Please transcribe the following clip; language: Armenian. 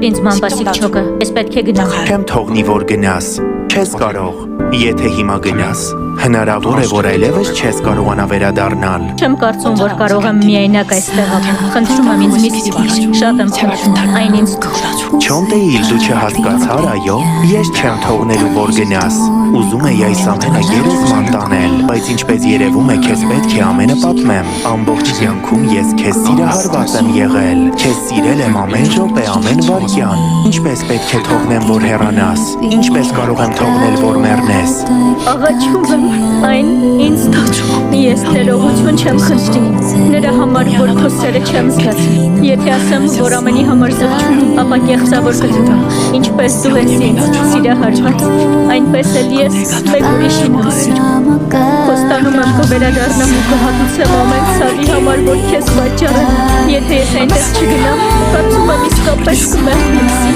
Թող ինձ ման պասիկ չոկը, ես պետք է գնամ։ Չեմ թողնի, որ գնաս, չես կարող, եթե հիմա գնաս, հնարավոր է, որ այլևս չես կարողանա վերադառնալ։ Չեմ կարծում, որ կարող եմ միայնակ այստեղ ապրել։ Խնդրում եմ ինձ մի ստիպիր, շատ եմ խնդրում, այն ինձ Չոնտեիլ, դու չհասկացար, այո, ես չեմ թողնելու, որ գնաս։ Ուզում էի այս ամենը գերեզման տանել, բայց ինչպես երևում է, քեզ պետք է ամենը պատմեմ։ Ամբողջ կյանքում ես քեզ սիրահարված եմ եղել, քեզ սիրել եմ ամեն րոպե, ամեն վայրկյան։ Ինչպես պետք է թողնեմ, որ հեռանաս։ Ինչպես կարող եմ թողնել, որ մեռնես։ աղաչում եմ, այն ինձ տաճում։ Ես ներողություն չեմ խնդրի, նրա համար, որ քո սերը չեմ զգացի։ Եթե ասեմ, որ ամենի համար զղջում, ապա կեղծավոր կլինեմ։ Ինչպես դու ես ինձ սիրահարված, այնպես էլ ես մեկ ուրիշին կսիրում։ Խոստանում եմ կվերադառնամ ու կհատուցեմ ամեն ցավի համար, որ քեզ պատճառել։ Եթե ես այնտեղ չգնամ, կարծում եմ իսկապես կմեռնեմ։